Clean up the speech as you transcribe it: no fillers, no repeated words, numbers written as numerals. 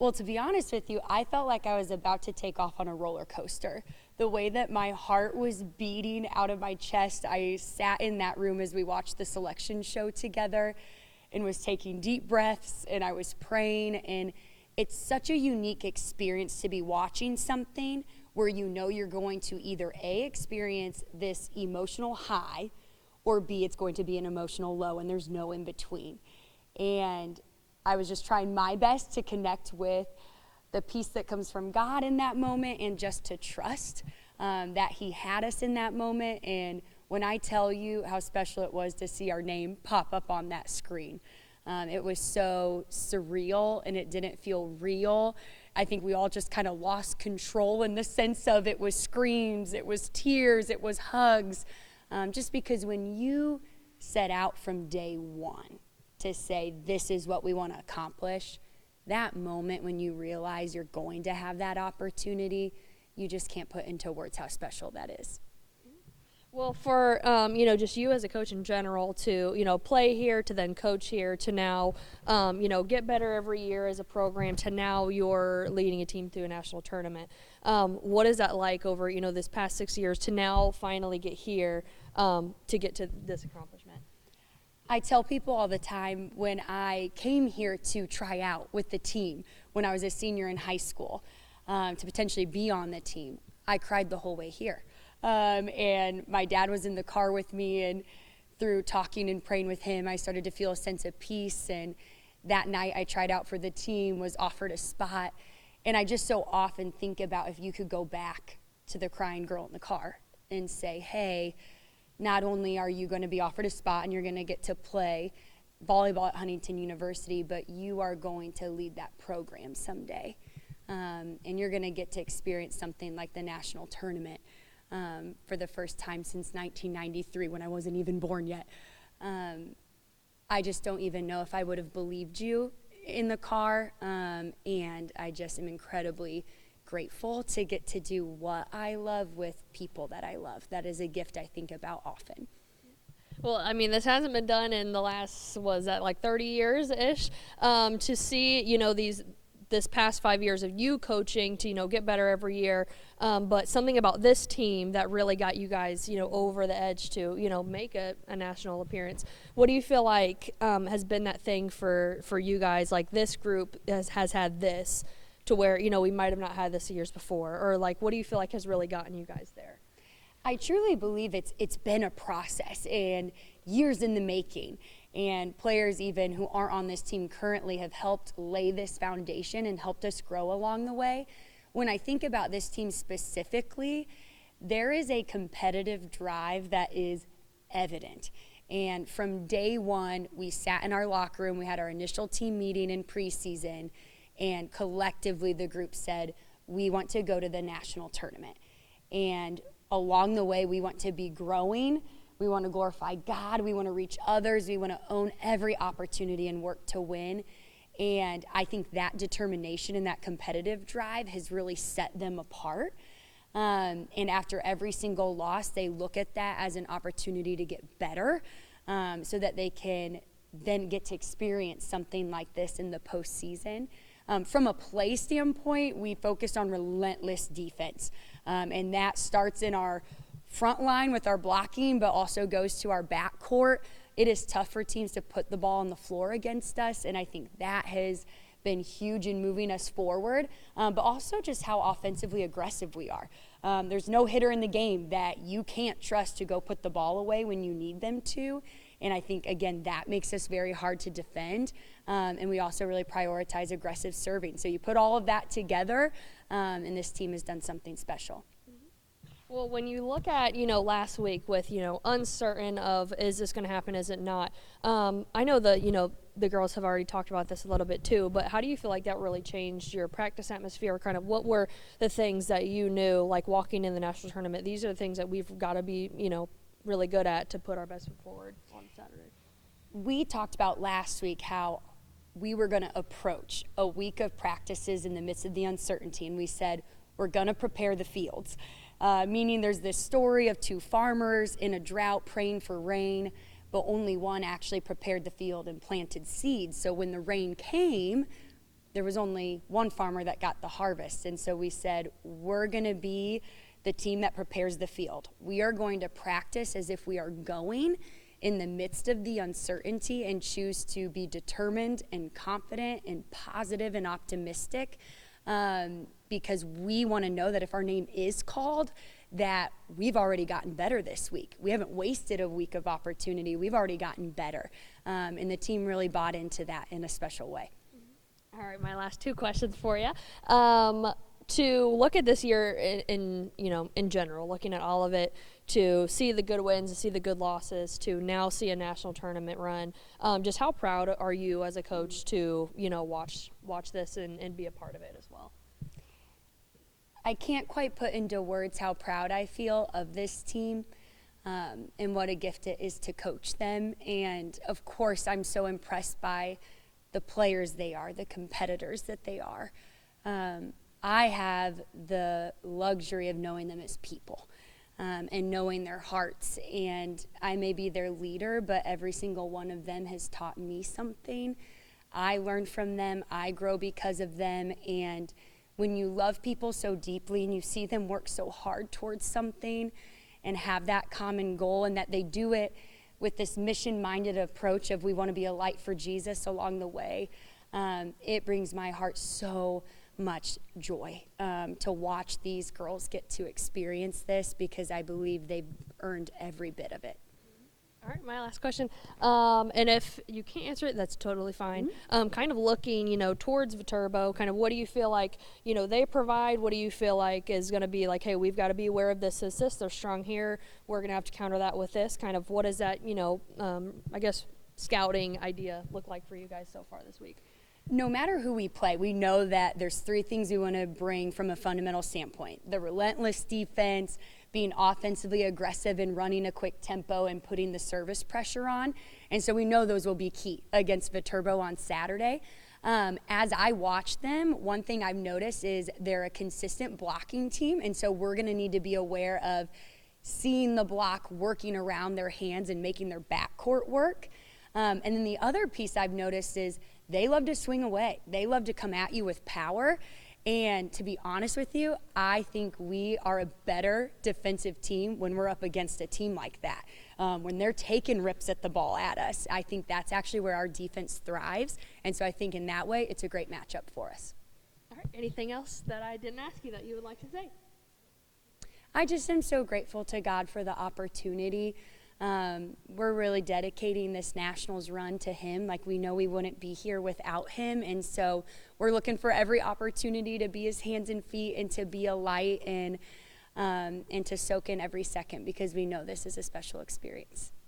Well, to be honest with you, I felt like I was about to take off on a roller coaster. The way that my heart was beating out of my chest, I sat in that room as we watched the selection show together and was taking deep breaths, and I was praying, and it's such a unique experience to be watching something where you know you're going to either A, experience this emotional high, or B, it's going to be an emotional low, and there's no in between. And I was just trying my best to connect with the peace that comes from God in that moment, and just to trust that he had us in that moment. And when I tell you how special it was to see our name pop up on that screen, it was so surreal, and it didn't feel real. I think we all just kind of lost control in the sense of it was screams, it was tears, it was hugs, just because when you set out from day one to say, this is what we want to accomplish, that moment when you realize you're going to have that opportunity, you just can't put into words how special that is. Well, for, just you as a coach in general to, play here, to then coach here, to now, get better every year as a program, to now you're leading a team through a national tournament. What is that like over, this past 6 years to now finally get here to get to this accomplishment? I tell people all the time, when I came here to try out with the team when I was a senior in high school, to potentially be on the team, I cried the whole way here. And my dad was in the car with me, and through talking and praying with him, I started to feel a sense of peace. And that night I tried out for the team, was offered a spot. And I just so often think about if you could go back to the crying girl in the car and say, hey, not only are you going to be offered a spot and you're going to get to play volleyball at Huntington University, but you are going to lead that program someday. And you're going to get to experience something like the national tournament for the first time since 1993, when I wasn't even born yet. I just don't even know if I would have believed you in the car, and I just am incredibly grateful to get to do what I love with people that I love. That is a gift I think about often. Well, I mean, this hasn't been done in the last, was that like 30 years-ish? To see, this past 5 years of you coaching to, get better every year, but something about this team that really got you guys, over the edge to, make a national appearance. What do you feel like has been that thing for you guys, like this group has had this, to where, we might have not had this years before? Or like, what do you feel like has really gotten you guys there? I truly believe it's been a process and years in the making. And players even who aren't on this team currently have helped lay this foundation and helped us grow along the way. When I think about this team specifically, there is a competitive drive that is evident. And from day one, we sat in our locker room, we had our initial team meeting in preseason, and collectively the group said, we want to go to the national tournament. And along the way, we want to be growing. We want to glorify God. We want to reach others. We want to own every opportunity and work to win. And I think that determination and that competitive drive has really set them apart. And after every single loss, they look at that as an opportunity to get better, so that they can then get to experience something like this in the postseason. From a play standpoint, we focused on relentless defense. And that starts in our front line with our blocking, but also goes to our back court. It is tough for teams to put the ball on the floor against us, and I think that has been huge in moving us forward, but also just how offensively aggressive we are. There's no hitter in the game that you can't trust to go put the ball away when you need them to, and I think, again, that makes us very hard to defend, and we also really prioritize aggressive serving. So you put all of that together, and this team has done something special. Well, when you look at, last week with, uncertain of, is this going to happen, is it not? I know the girls have already talked about this a little bit too, but how do you feel like that really changed your practice atmosphere? Kind of what were the things that you knew, like walking in the national tournament, these are the things that we've got to be, really good at to put our best foot forward on Saturday? We talked about last week how we were going to approach a week of practices in the midst of the uncertainty, and we said we're going to prepare the fields. Meaning there's this story of two farmers in a drought praying for rain, but only one actually prepared the field and planted seeds. So when the rain came, there was only one farmer that got the harvest. And so we said, we're going to be the team that prepares the field. We are going to practice as if we are going in the midst of the uncertainty and choose to be determined and confident and positive and optimistic, because we want to know that if our name is called, that we've already gotten better this week. We haven't wasted a week of opportunity. We've already gotten better. And the team really bought into that in a special way. All right, my last two questions for you. To look at this year in general, looking at all of it, to see the good wins, to see the good losses, to now see a national tournament run, just how proud are you as a coach to watch this and be a part of it as well? I can't quite put into words how proud I feel of this team, and what a gift it is to coach them. And of course, I'm so impressed by the players they are, the competitors that they are. I have the luxury of knowing them as people, and knowing their hearts. And I may be their leader, but every single one of them has taught me something. I learn from them. I grow because of them. And when you love people so deeply and you see them work so hard towards something and have that common goal, and that they do it with this mission-minded approach of we want to be a light for Jesus along the way, it brings my heart so much joy to watch these girls get to experience this, because I believe they've earned every bit of it. All right, my last question. And if you can't answer it, that's totally fine. Kind of looking, towards Viterbo, kind of what do you feel like, they provide? What do you feel like is going to be like, hey, we've got to be aware of this, they're strong here. We're going to have to counter that with this. Kind of what does that, I guess, scouting idea look like for you guys so far this week? No matter who we play, we know that there's three things we want to bring from a fundamental standpoint: the relentless defense, being offensively aggressive and running a quick tempo and putting the service pressure on. And so we know those will be key against Viterbo on Saturday. As I watch them, one thing I've noticed is they're a consistent blocking team. And so we're going to need to be aware of seeing the block working around their hands and making their backcourt work. And then the other piece I've noticed is they love to swing away. They love to come at you with power. And to be honest with you, I think we are a better defensive team when we're up against a team like that. When they're taking rips at the ball at us, I think that's actually where our defense thrives. And so I think in that way, it's a great matchup for us. All right, anything else that I didn't ask you that you would like to say? I just am so grateful to God for the opportunity. We're really dedicating this Nationals run to Him. Like, we know we wouldn't be here without Him. And so we're looking for every opportunity to be His hands and feet and to be a light and to soak in every second, because we know this is a special experience.